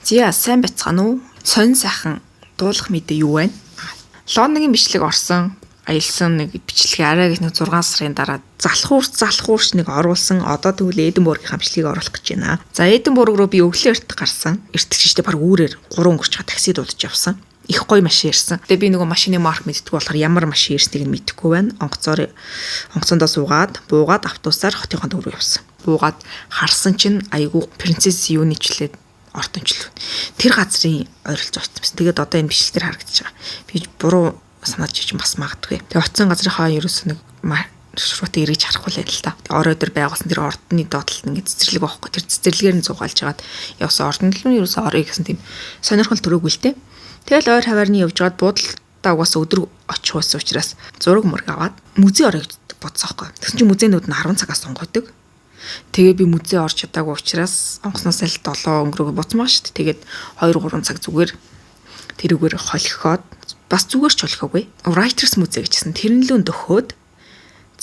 Зя сайн байцгаана уу? Сонь сайхан дуулах мэдээ юу вэ? Лондонгийн бичлэг орсон аялсан нэг бичлэгээ арай гэж нэг 6 сарын дараа залхуурч нэг оруулсан. Одоо тэгвэл Эдинбургийн бичлэгийг оруулах гэж байна. За Эдинбург руу би өглөө эрт гарсан. Эртчижтэй баг үүрээр 3 өнгөрч такси дуудаж явсан. Их гоё машин ирсэн. Тэгээ би нөгөө машины марк мэдтгүү болохоор ямар машин ирснийг нь мэдэхгүй байна. Онгоцондоо суугаад, буугаад автобусаар хотынхоо төв рүү явсан. Буугаад харсан чинь айгүй принцесс юуничлээд ортончлоо. Тэр газрын ойролцоо очсон. Тэгээд одоо энэ бичлэлээр харагдаж байгаа. Би буруу санаад чинь бас магадгүй. Тэгээд оцсон газрынхаа ерөөс нэг маршрутыг эргэж харахгүй л л та. Орой дээр байгуулсан тэр ордны доотлолт ингээд цэцэрлэг байхгүй. Тэр цэцэрлэгээр нь зугаалж хагаад явсан ордон л нь ерөөсөө орё гэсэн тийм сонирхол төрөөгүй л те. Тэгэл ойр хаваар нь явж гаад буудалтай угаасаа өдөр очих байсан учраас зураг мөрг аваад музей орё гэж бодсон байхгүй. Тэгсэн чинь музейнүүд нь 10 цагаас сонгодог. Тэгээ би музей орж чадаагүй учраас онгоцноос л 7 өнгөрөөгөө буцмаа шүү дээ. Тэгээд 2-3 цаг зүгээр тэрүүгээр холихоод бас зүгээр ч холихоогүй. Writers музей гэжсэн. Тэрнлүүн дөхөөд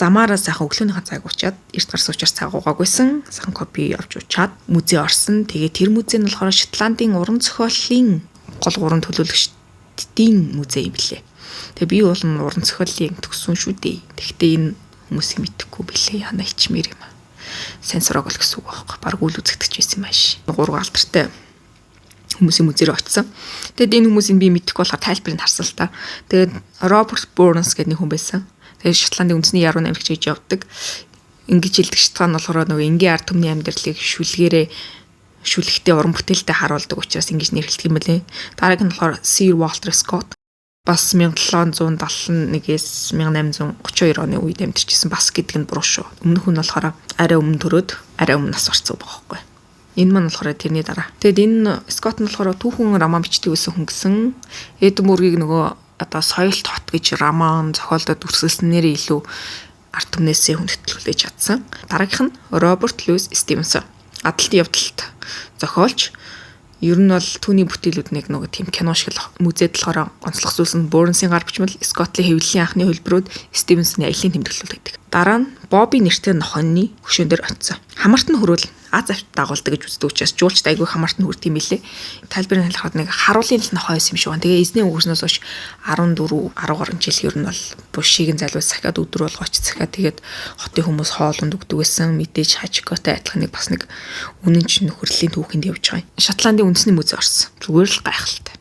замаараа сайхан өглөөнийхөө цаг уучаад эрт гарсан учраас цаг угаагүйсэн. Сайхан копи авч уучаад музей орсон. Тэгээ тэр музей нь болохоор Шотландын уран зохиолын гол 3 төлөөлөгчдийн музей юм билээ. Тэгээ би бол уран зохиолыг төгссөн шүү дээ. Тэгэхдээ энэ хүмүүсийг мэдэхгүй билээ. Яна ичмэр юм. Сенсорог л гэсэн үг байхгүй. Бараг үл үзэгдэж байсан юм ааш. 3 алдартай хүмүүсийн музей рүү очсон. Тэгэд энэ хүмүүсийг би мэдэхгүй болохоор тайлбарыг харсан л та. Тэгээд Роберт Бурнс гэдэг нэг хүн байсан. Тэгээд Шотландын үндэсний яруу намжигч гэж явдаг. Ингэж хэлдэг шалтгаан нь болохоор нөгөө энгийн ард түмний амьдралыг шүлэгтэй уран бүтээлтэй харуулдаг учраас ингэж нэрлэдэг юм байлээ. Дарааг нь болохоор Sir Walter Scott. Бас 1771-ээс 1832 оны үед амьдарчсэн бас гэдэг нь буруу шүү. Өмнөх нь болохоор арай өмнө төрөөд арай өмнө нас орсон байхгүй. Энэ маань болохоор тэрний дараа. Тэгэд энэ Scott нь болохоор түүхэн роман бичдэг байсан хүн гэсэн. Эдинбургийг нөгөө одоо соёлт хот гэж роман зохиолдод үргэлжлүүлснээр илүү ард түмнээсээ хүндэтгэлүүлж чадсан. Дараагийнх нь Роберт Льюис Стивенсон. Адалтын явдалт зохиолч. Ер нь бол түүний бүтээлүүд нэг нөгөө тийм кино шиг л музейд болохоор онцлог зүйлс нь Бурнсийн гар бичмэл, Скотлийн хэвлэлийн анхны хөлбөрүүд, Стивенсны аялын тэмдэглэл байдаг. Дараа нь Бобби нэртэй нохойны хөшөөн дээр очсон. Хамартны хөрвөл аз авт дагуулдаг гэж үздэг учраас жуулчд айгүй хамартны хүрт юм билээ. Тайлбарыг хэлэхэд нэг харуулын л нохой юм шиг байна. Тэгээ эзний өгснөөс хойш 14 10 жил ер нь бол бушийг нь залуус сахиад өдөр болгооч сахиад тэгээд хотын хүмүүс хоолунд өгдөг гэсэн мэдээж хачикотой адилхан нэг бас нэг үнэн чинь нөхөрлийн түүхэнд явж байгаа юм. Шотландын үндэсний музей орсон. Зүгээр л гайхалтай.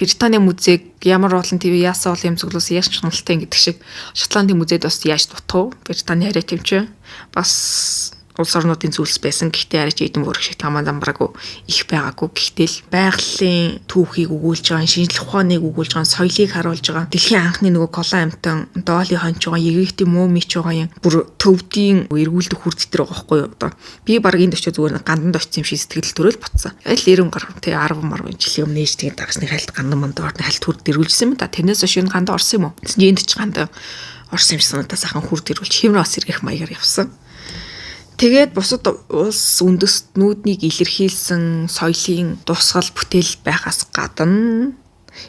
Британий музейг ямар олон ТV яасан бол юм зөвлөөс яаж чухалтай гэдэг шиг Шотландын музейд бас яаж дутуу Британий хараа тэмчээ бас улс орнуудын зүйлс байсан. Гэхдээ арай ч Эдинбург шиг тамаа замбраагүй их байгаагүй. Гэхдээ л байгалийн түүхийг өгүүлж байгаа, шинжлэх ухааныг өгүүлж байгаа, соёлыг харуулж байгаа. Дэлхийн анхны нөгөө колон амтан Доли хонч байгаа, Египтийн мумич байгаа юм. Бүр төвдийн эргүүлдэг хүрдтер байгаа байхгүй юу одоо. Би баг энд очиж зүгээр ганданд очсон юм шиг сэтгэл төрөл ботсон. Аль 90 гаруй тий 10 марвын жилийн өмнө ээжтэй дагсны хальт гандан манд орны хальт хүрд эргүүлжсэн юм да. Тэрнээс хойш энэ гандаа орсон юм уу? Энд ч гандаа орсон юм шиг санагдаа сайхан хүрд эргүүлж хэмрээс сэргэх маягаар явсан. Тэгээд бусад улс үндэстнүүднийг илэрхийлсэн соёлын дусгал бүтээл байхаас гадна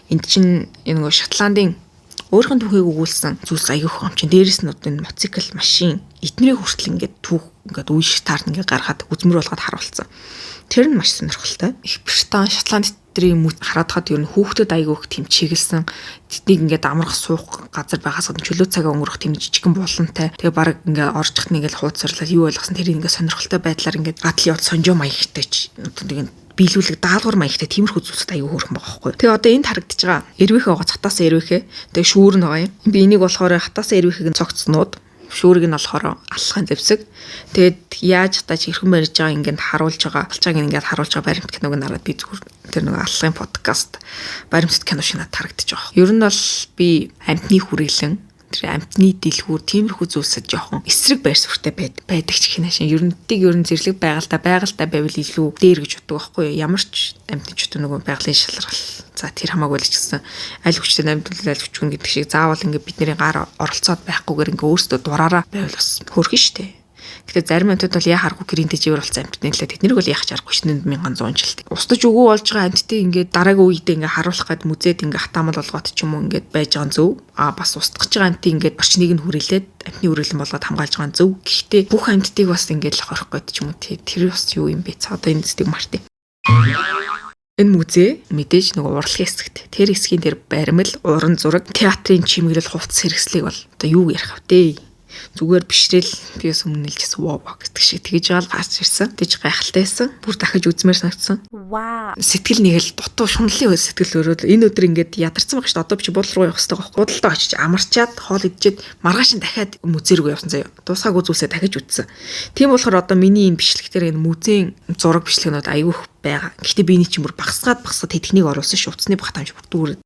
энд чинь нөгөө Шотландын өөрхөн түүхийг өгүүлсэн зүйлс аягүй их юм чинь дээрэс нь одоо энэ мотоцикл, машин, эднэрийг хүртэл ингээд түүх ингээд үе шиг таар ингээд гаргаад үзмэр болгоод харуулсан. Тэр нь маш сонирхолтой. Их Британи, Шотланд тэрийн хараад хад ер нь хүүхдэд аягүй их тийм чиглэсэн тэднийг ингээд амрах суух газар байгаас гадна чөлөө цагаа өнгөрөх тийм жижигхэн булантай. Тэгээ баг ингээд орж ихний ингээд хуудсарлаад юу ойлгосон тэрийг ингээд сонирхолтой байдлаар ингээд гадлын явд сонжоо маягтай тэгээд биелүүлэг даалгавар маягтай тиймэрхүү зүйлсд аягүй хөөрхөн байгаа байхгүй. Тэгээ одоо энд харагдаж байгаа эрвэхээ байгаа хатаасаа эрвэхээ тэгээ шүүр нь байгаа юм. Би энийг болохоор хатаасаа эрвэхийг нь цогцснууд шүүрийг нь болохоор алхахын зэвсэг. Тэгээд яаж хатаач хэрхэн барьж байгаа ингээд харуулж байгаа, алчааг ингээд харуулж байгаа баримт киног нараад би зүгээр тэр нэг алхахын подкаст баримт кино шиг надад харагдаж байгаа. Ер нь бол би амьтны хүрээлэн тэр амтны дэлгүүр тиймэрхүү зүйлсэд жоохон эсрэг байр суурьтай байдаг ч хинашин ерөн зэрлэг байгальтай байвал илүү дээр гэж боддог байхгүй юу? Ямар ч амтнчууд нөгөө байгалийн шалрал. За тэр хамаагүй л ч гэсэн аль хүчтэй амьдлал аль хүчгүй гэдэг шиг заавал ингээд бидний гар оролцоод байхгүйгээр ингээд өөрсдөө дураараа байвал бас хөөрхөн штэ. Гэтэ зарим амьтад бол яа харахгүй гэрийн дэжээр болсон амьтны лээ. Тэднийг бол яах чарахгүй шинэнд 1100 жилд. Устж өгөө болж байгаа амьтдыг ингээд дараагийн үедээ ингээд харуулах гээд музейд ингээд хатаамал болгоод ч юм уу ингээд байж байгаа зөв. Бас устгаж байгаа амьтыг ингээд орчныг нь хүрээлээд амьтны үргэлэн болгоод хамгаалж байгаа зөв. Гэхдээ бүх амьтдыг бас ингээд л хорих гээд ч юм уу тэр бас юу юм бэ? Одоо энэ зүг март. Энэ музей мэдээж нөгөө урлагийн хэсэгт. Тэр хэсгийн дээр баримл, уран зураг, театрын чимэглэл хувцас хэрэгслийг бол одоо юу ярих вэ? Зүгээр бишрэл бийс өмнө нэлжсэн вау гэдэг шиг тэгж байгаа л фаст ирсэн. Тэгж гайхалтайсэн. Бүр дахиж үзмээр санагдсан. Вау. Сэтгэл нэг л дутуу шунлын сэтгэл өрөөл энэ өдөр ингээд ядарсан байх шүү дээ. Одоо би чи буудлын руу явах хэрэгтэй байхгүй. Буудлаа очиж амарчаад хоол идчихэд маргааш нь дахиад музей рүү явсан заяа. Дуусаагүй зүйлсээ дахиж үзсэн. Тийм болохоор одоо миний энэ бичлэгтэр энэ музейн зураг бичлэгнүүд аягүй их байгаа. Гэхдээ би энэ чинь бүр багсгаад тэдхнийг оруулсан шүү. Утасны багтаамж бүр дүүрээд.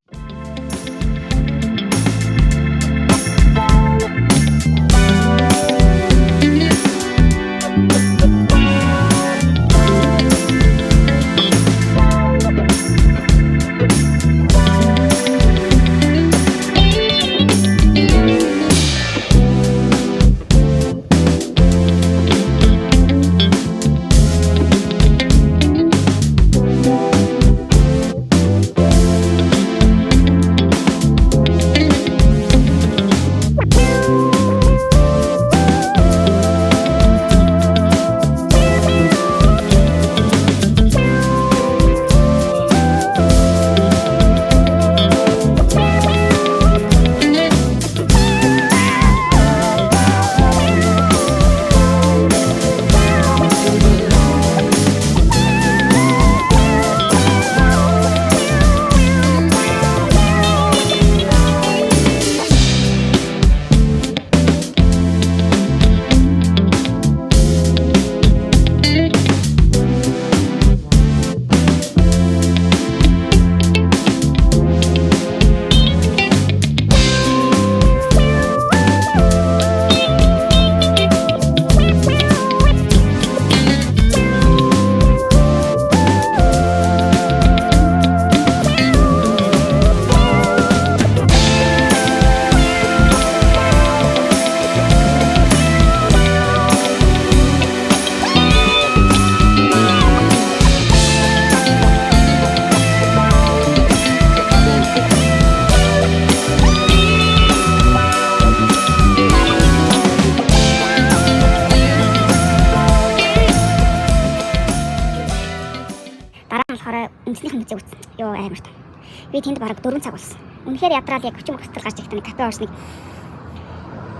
Би тэнд бараг 4 цаг болсон. Үнэхээр ядраад яг 30 мөрөстөл гарч ирэхдээ кафе орсныг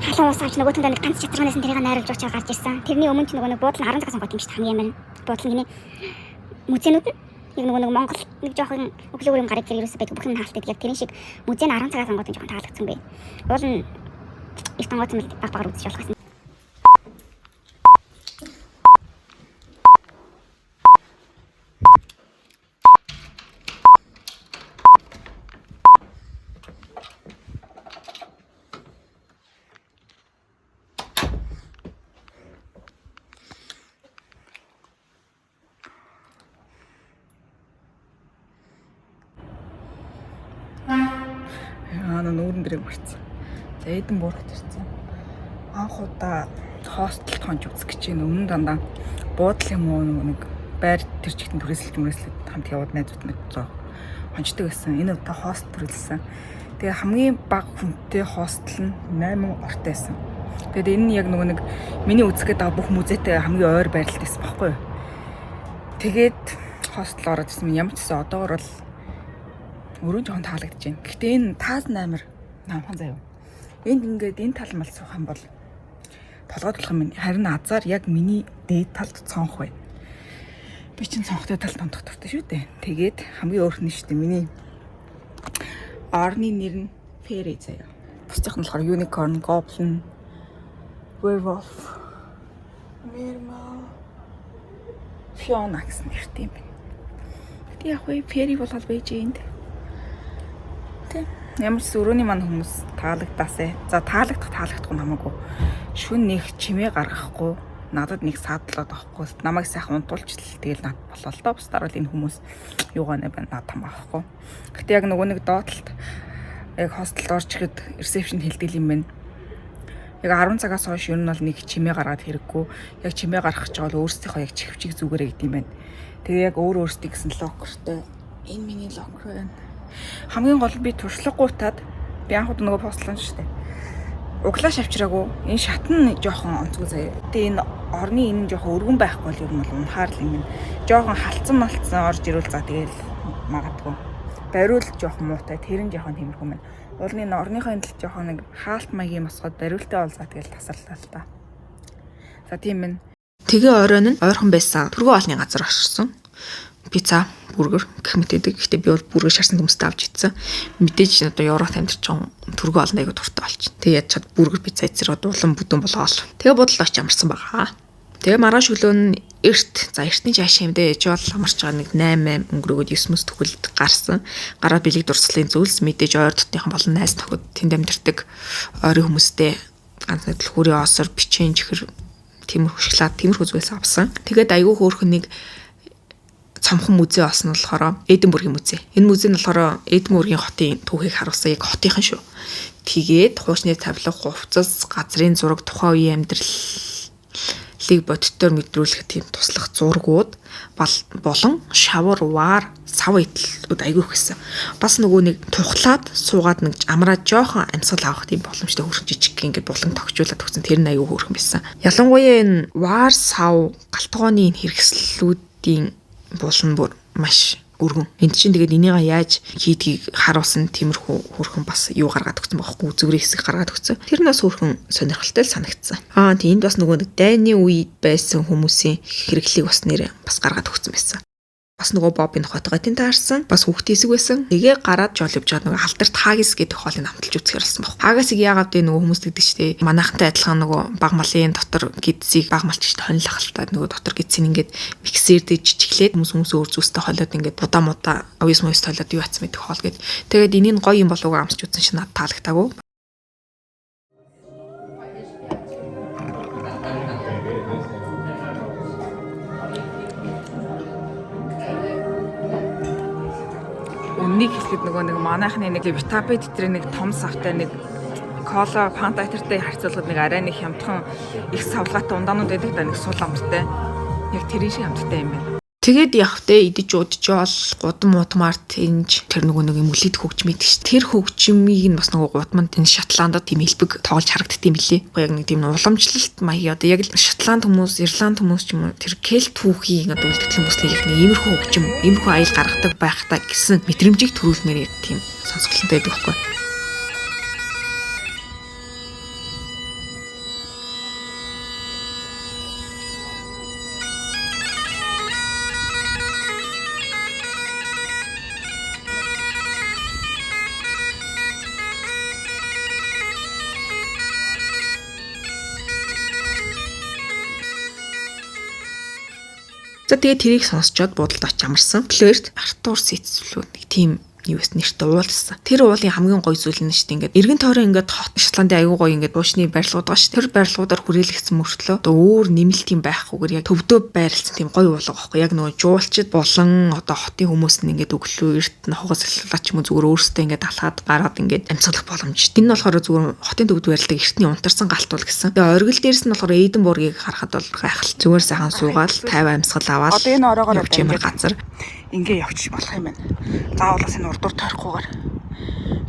халуун ус авч нөгөөтөнд нэг ганц чатарганаас нь тэрийг найруулж очиж гарч ирсэн. Тэрний өмнө ч нөгөө буудлын 10 цагаас гот юм шүү дээ хамгийн амар. Буудлын музейнүүд нь яг нөгөө Монгол нэг жоохон өглөөр юм гараад тэр ерөөсөө байдаг бүх юм хаалттай. Яг тэрэн шиг музейн 10 цагаас гот жоохон таалагдсан бэ. Уул нь их тонгоц юм баг үзэж болох гэсэн. Нүүрэн дээрээ марцсан. За эдэн буурах ирсэн. Анх удаа хостелд хонж үзэх гэж өмнө дандаа буудлын юм уу нэг байр тэр чигтэн түрээслэж хамт яваад найзууд нэг зоо хонждог байсан. Энэ удаа хост түрээлсэн. Тэгээ хамгийн бага хүнтэй хостел нь 8 ортой байсан. Тэгээд энэ нь яг нэг миний үзэхэд байгаа бүх музейтэй хамгийн ойр байрлал байсан байхгүй юу? Тэгээд хостел ороод ирсэн. Ямар ч гэсэн одоогор бол өрөө жоохон таалагдж байна. Гэхдээ энэ таас 8 намхан заяа. Энд ингээд энэ тал мал суух юм бол толгойд болох юм. Харин азар яг миний дээд талд цонх байна. Би чинь цонхтой тал тондох дуртай шүү дээ. Тэгээд хамгийн өөрх нь шүү дээ. Миний орны нэр нь Fairy заяа. Бусдынх нь болохоор Unicorn, Goblin, Werewolf, Mermaid, Fiona гэсэн нэртэй юм байна. Тэг яг хөө Fairy болол байж энд. Тийм. Ямар ч өрөөний маань хүмүүс таалагдасаа. За таалагдахгүй намаагүй. Шүн нэг чимээ гаргахгүй. Надад нэг саадлаад авахгүй. Намайг сайхан унтуулж тэгэл над болоо л доо. Бусдаар бол энэ хүмүүс юугаа нэ байна над там авахгүй. Гэтэ яг нөгөө нэг доотлолт яг хостелд орж ирэхэд ресепшн хэлдэг юм байна. Яг 10 цагаас хойш ер нь бол нэг чимээ гаргаад хэрэггүй. Яг чимээ гаргах гэж бол өөрсдийнхөө яг чихвчиг зүгээрээ гэдэг юм байна. Тэгээ яг өөрсдөө гэсэн локертэй. Энэ миний локер байна. Хамгийн гол би туршлагагуутаад би анхуд нөгөө постлон шүү дээ. Углаа шавчраагүй. Энэ шат нь жоохон онцгой заяа. Тэгээ энэ орны энэ жоохон өргөн байхгүй бол ер нь бол унахаар л юм. Жоохон халцсан орж ирүүл за тэгээл магадгүй. Бариул жоохон муутай, тэр нь жоохон тиймэрхүү мэн. Уулын орныхоо энэ л жоохон нэг хаалт маягийн мосгоод бариултай бол за тэгээл тасарлаа л та. За тийм мэн. Тэгээ оройн нь ойрхон байсан түргэн олны газар орширсан. Пицца, бургер гэх мэтэдэг. Гэхдээ би бол бургер шарсан хүмүүстэй авч ицсэн. Мэдээж одоо Европт амьдарч байгаа түргэн олно айгу дуртай болчих. Тэгээ яд чад бургер пицца эцэр улам бүдүүн болоол. Тэгээ бодлоо ч амарсан байгаа. Тэгээ маргааш өглөө нь эртний жааш юм дээ. Ээж бол амарч байгаа нэг 8 өнгөрөөгд 9 төгөлд гарсан. Гараад бэлэг дурслын зүйлс мэдээж ойр дотныхан болон найз нөхөд тэнд амьдардаг ойрын хүмүүстэй ганц нэг хүрээ осор бичэн чихэр тиймэрхүү шоколад тиймэрхүү зүйлс авсан. Тэгээд айгүй хөөрхөн нэг цамхан музей олсон нь болохоор Эдинбургийн музей. Энэ музей нь болохоор Эдинбургийн хотын түүхийг харуулсан яг хотынхан шүү. Тэгээд хуучны тавилга, хувцас, газрын зураг, тухайн үеийн амьдралыг бодитоор мэдрүүлэх тийм туслах зургууд болон шавар, ваар, сав идэлүүд айгүй ихсэн. Бас нөгөө нэг тухлаад суугаад нэг амраад жоохон амьсгал авах тийм боломжтой хөрх жижиг ингээд булан тогтжуулаад өгсөн. Тэр нь айгүй хөөрхөн байсан. Ялангуяа энэ ваар, сав, галтгооны энэ хэрэгслүүдийн булан бүр маш өргөн. Энд чинь тэгээд энийгээ яаж хийдгийг харуулсан тиймэрхүү хөрхөн бас юу гаргаад өгсөн байхгүй зүгрийн хэсэг гаргаад өгсөн. Тэр нь бас хөрхөн сонирхолтой л санагдсан. Тэнд бас нөгөө нэг дайны үед байсан хүмүүсийн хэрэглийг бас нэр бас гаргаад өгсөн байсан. Бас нөгөө Бобын хотгоотын таарсан. Бас хүүхдийн хэсэг байсан. Тэгээ гараад жол явж байгаа нөгөө алдарт хагис гэдэг хоолыг хамталж үзэхээр болсон баг. Хагисыг яагаад вэ нөгөө хүмүүс гэдэг чтэй манайхантай адилхан нөгөө баг малын дотор гидсийг баг малчтай хонилах л та нөгөө дотор гидсийг ингээд миксердэж жижиглээд хүмүүс өөр зүйлстэй холиод ингээд удаа мудаа оюус моёс толиод юу атсан мэдэх хоол гэд. Тэгээд энийг гоё юм болов уу амсч үзсэн чинь надад таалагдаагүй. Нэг хэлэхэд нөгөө нэг манайхны нэг витапет дээр нэг том савтай нэг кола фанта тэртэй харьцуулахад нэг арай нэг хямдхан их савлгаатай ундаанууд байдаг да нэг сул амттай. Яг тэрийн шиг амттай юм байна. Тэгээд явхтаа идэж удажвал гудам муудмаар тэнж тэр нөгөө нэг юм үлээд хөгжим идэг ш. Тэр хөгжмийг нь бас нөгөө гудамд энэ Шотландд тийм элбэг тоглож харагддаг юм билээ. Яг нэг тийм уламжлалт маяг одоо яг Шотланд хүмүүс, Ирланд хүмүүс ч юм уу тэр кельт түүхийн одоо үлдэгдэл хүмүүсийн яг нэг иймэрхүү хөгжим, иймэрхүү аял гаргадаг байх та гэсэн мэдрэмжийг төрүүлмээр тийм сонсголонтой байдаг байхгүй. За тэгээ тэрийг сонсчоод буудалд очиж амарсан. Клэрт Артур Сэтслүүд нэг тийм юус нэртэй уулсан. Тэр уулын хамгийн гоё зүйл нь шүү дээ. Ингээд эргэн тойрон ингээд Шотландын аюу гоё ингээд буушны барилгууд байгаа шүү. Тэр барилгуудаар хүрээлэгдсэн мөртлөө одоо өөр нэмэлтийн байхгүйгээр яг төвдөө байрлалцсан тийм гоё уулга байхгүй. Яг нөгөө жуулчид болон одоо хотын хүмүүс нь ингээд өглөө эрт нохоос саллаач юм зүгээр өөрсдөө ингээд алхаад гараад ингээд амьсгалах боломж. Энэ нь болохоор зүгээр хотын төвд байрладаг эртний унтарсан галтуул гэсэн. Тэгээ оргил дээрс нь болохоор Эдинбургийг харахад бол гайхал. Зүгээр сайхан суугаад 50 амьсгал аваад одоо энэ ороогоор ямар газар ингээ явчих болох юм байна. Заавал бас энэ урдуур тойрохгүйгээр.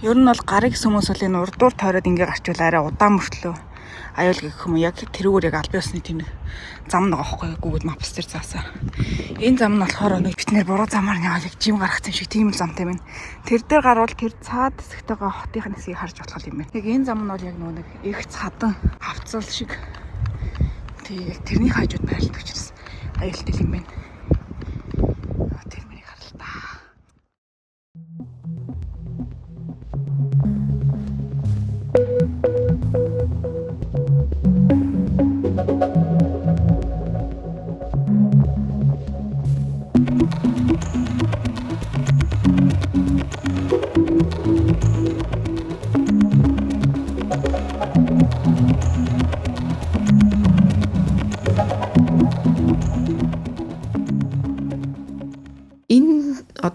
Ер нь бол гарыг хүмүүс бол энэ урдуур тойроод ингээ гарчвал арай удаан мөртлөө аюул гэх юм яг тэрүүгээр яг албан ёсны тийм нэг зам нэг аахгүй Google Maps дээр заасан. Энэ зам нь болохоор нэг бид нэр буруу замаар яваад яг жим гаргацсан шиг тийм л замтай байна. Тэр дээр гарвал тэр цаад хэсэгтэйгээ хотын хэсгийг харж болох юм байна. Яг энэ зам нь бол яг нэг их цадан хавцал шиг. Тэгээ тэрний хажууд байрлалд учраас аюултай юм байна. Тэр мэрийг харал та.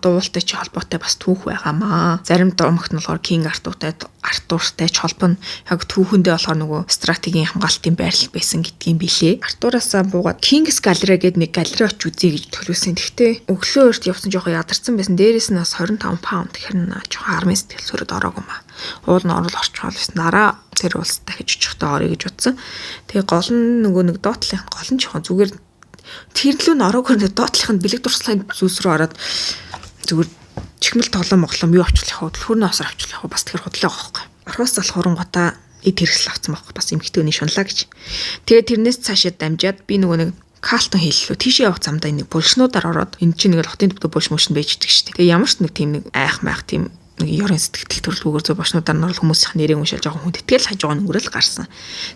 дуултай ч холбоотой бас түүх байгаамаа. Зарим домогт нь болохоор King Arthur-тай ч холбоно. Яг түүхэндээ болохоор нөгөө стратегийн хамгаалтын байрлал байсан гэдгийг билээ. Артураасаа буугаад King's Gallery гэдэг нэг галерей очиж үзье гэж төлөвлөсөн. Тэгтээ өглөө өрт явсан жоохон ядарсан байсан. Дээрээс нь бас 25 паунд гэхэр нь жоохон армын сэтгэл зөрөд ороогүй маа. Уул нь орол орчихвол байсан. Нараа тэр улс дахиж очихтой орё гэж утсан. Тэгээ гол нь нөгөө нэг доотлын гол нь жоохон зүгээр тэрлүү нь ороогүй нэг доотлын бэлэг дурслагын зүйлс рүү ороод зүгээр чихмэл тоглоом моглоом юу авчлах вэ? Төлхөрнөө осор авчлах вэ? Бас тэр худлаа байхгүй. Орхоос залах хурангуудаа эд хэрэгсэл авсан байхгүй. Бас эмхтөний шунлаа гэж. Тэгээ тэрнээс цаашаа дамжаад би нөгөө нэг Калтон хэллөө тийшээ явах замдаа нэг булшнуудаар ороод энэ чинь нэг хотын төвдө булш мөшн байж идэг шүү дээ. Тэгээ ямар ч нэг тийм нэг айх майх тийм нэг ёрын сэтгэл төрөлгөөр зөв бошнуудаар нь хүмүүсийн нэрийн уншаал жоохон хүн тэтгэл хаж байгаа нүрэл гарсан.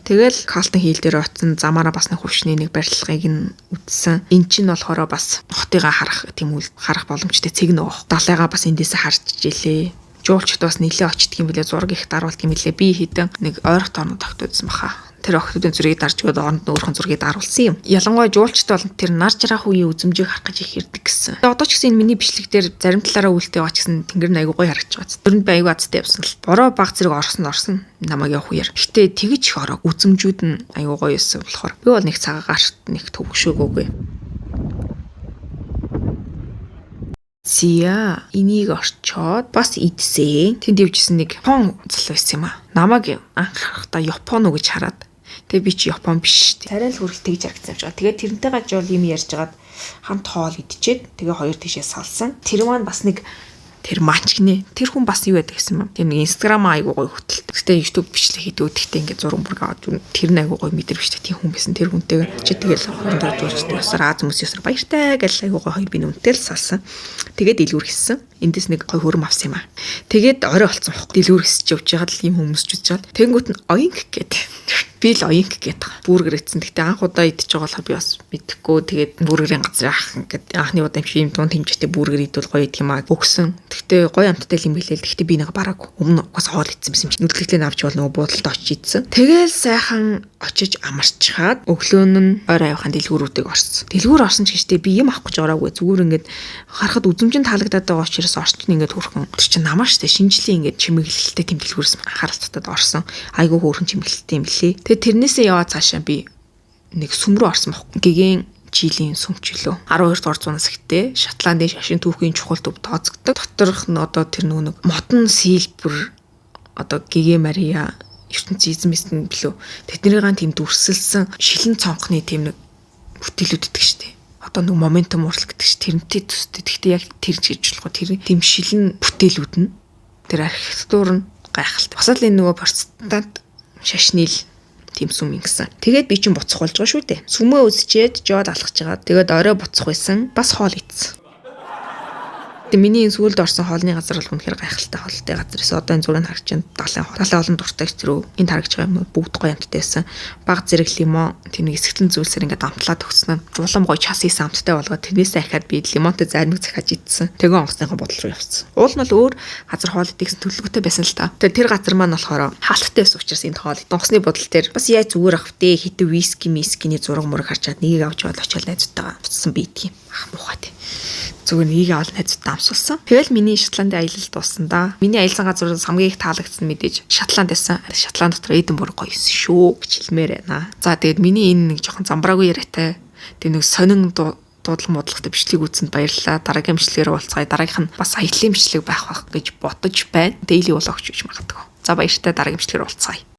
Тэгэл Калтон хийл дээр оцсон замаараа бас нэг хөвшний нэг барилгыг нь үтсэн. Эн чинь болохоор бас хотыгаа харах тийм үл харах боломжтой цэг нөөх. Далайгаа бас эндээсээ харж жилээ. Жуулчд бас нилээ очдөг юм билээ, зураг их даруулдаг юм билээ. Би хэдэн нэг ойрох тоонод тогтоодсон баха. Тэр охтуудын зургийг дарж өгөөд оронд өөрхөн зургийг даруулсан юм. Ялангуяа жуулчд бол тэр нар жарах үеийн үзмжийг харах гэж их ирдэг гэсэн. Одоо ч гэсэн энэ миний бичлэг дээр зарим талаараа үлдээ байгаа ч гэсэн тэнгэр нь аягүй гоё харагдаж байгаа. Төрөнд би аягүй азтай явсан л. Бороо баг зэрэг орсон намайг явах үеэр. Гэтэ тэгэж их ороо үзмжүүд нь аягүй гоё байсан болохоор би бол нэг цагаагаарт нэг төвөгшөөгөөгүй. Зя энийг орчоод бас идсэн. Тэнд явжсэн нэг Япон залуу байсан юм аа. Намайг анхаарахтаа Япон уу гэж хараад. Тэгээ би чи Япон биш шүү дээ. Арай л хүрэл тэгж харагдсан юм шиг. Тэгээд тэрнтэй гажуул юм ярьж агаад хамт хоол идчихэд тэгээ хоёр тишээ салсан. Тэр маань бас нэг тэр манч гинэ. Тэр хүн бас юу байдаг гэсэн юм. Тэр нэг Instagram айгуу гоё хөтэлдэг. Гэтэ YouTube бичлэг хийдэг. Тэгтээ ингээд зураг мөрг аваад тэр нэг айгуу гоё мэдэрвчтэй тийм хүн байсан. Тэр хүнтэйгээр чи тэгэл хондоо дуусдаг. Ясаар Аз хүмүүс ясаар баяртай гэж айгуу гоё хоёр би нүнтэй л салсан. Тэгээд дэлгүүр хийсэн. Эндээс нэг гоё хөрөм авсан юм аа. Тэгээд орой болцсон байхгүй. Дэлгүүр хийсч явж байгаад л ийм хүмүүс ч үзэж чад. Тэнгүүт нь оинг гээд би л оинг гээд байгаа. Бүргэр идсэн. Гэтэ анх удаа идэж байгаа болохоор би бас мэдэхгүй. Тэгээд бүргэрийн газар ах ингээд анхны удаа юм шиг юм дунд хэмжээтэй бүргэр идвэл гоё идэх юм аа. Өгсөн. Тэгтээ гоё амттай юм билээ л. Тэгтээ би нэг бараг өмнө угаас хоол идсэн юм шиг. Нүдлэгтээ авч бол нөгөө буудалд очиж идсэн. Тэгээл сайхан очиж амарчхаад өглөө нь орой авахын дэлгүүрүүдийг орсон. Дэлгүүр орсон ч гэжтэй би юм авах гэж ороогүй. Зүгээр ингээд харахад үзмжин таалагдаад байгаа учраас орчин ингээд хөрхөн. Тэр чинь намаа штэ шинжлэх ингээд чимэглэлтэй тэм дэлгүүрс анхааралтад орсон. Айгуу хөөрхөн чимэглэлтэй юм лээ. Тэгээ тэрнээсээ яваад цаашаа би нэг сүм рүү орсон байхгүй. Гэгээн жилийн сүмчлөө 12 дугаар зуунаас ихтэй Шотландын шашин түүхийн чухал төв тооцогддог. Доторх нь одоо тэр нэг модон силбэр одоо Гэгэ Мария ертөнцийн билүү. Тэднийхэн тийм дүрсэлсэн шилэн цонхны тийм нэг бүтээлүүд идэх штеп. Одоо нэг моментум уурсал гэдэг чинь тэрнтэй төстэй. Гэхдээ яг тэр гэж болох тэр тийм шилэн бүтээлүүд нь тэр архитектур нь гайхалтай. Бас л энэ нөгөө протестант шашны тийм сүм ингэсэн. Тэгээд би чинь буцах болж байгаа шүү дээ. Сүмөө үзчихэд жоод алхаж байгаа. Тэгээд орой буцах байсан. Бас хоол идсэн. Тэгээ миний энэ сүүлд орсон хоолны газар бол үнэхээр гайхалтай хоолтой газар. Одоо энэ зургийг харж чинь далайн олон дуртай зэрэг энд харагдж байгаа юм бүгд гоё амттай байсан. Баг зэрэг лимон тийм нэг эсгэлэн зүйлсээр ингээд амтлаад өгсөн. Улам гоё час хийсэн амттай болгоод тэрнээсээ ахаад би лимонтой зармиг захаж идсэн. Тэгээ онгоцныхаа бодол руу явсан. Уул нь бол өөр газар хоол идэх төлөвлөгөөтэй байсан л та. Тэр газар маань болохоор хаалттай байсан учраас энд хоол онгоцны бодол дээр бас яаж зүгээр ах вэ? Хитэ вискиний зураг мөрөг харчаад нэг авч бол очиод найзуудтайгаа буцсан би идэх юм. Ах муухай тий. Зүгээр нэг авал найзуудтай амсуулсан. Тэгэл миний Шотландын аялал дууссан да. Миний аялсан газраас хамгийн их таалагдсан мэдээж Шотланд байсан. Шотланд дотор Эдинбург гоё юмсэн шүү гэж хэлмээр байна. За тэгээд миний энэ нэг жоохон замбраагүй яриатай тэг нэг сонин дуудлага муудлагатай бичлэг үзсэнд баярлалаа. Дараагийн бичлэгээр уулзъя. Дараагийнх нь бас аяллаа бичлэг байх гэж бодож байна. Daily vlog ч гэж магадгүй. За баяртай дараагийн бичлэгээр уулзъя.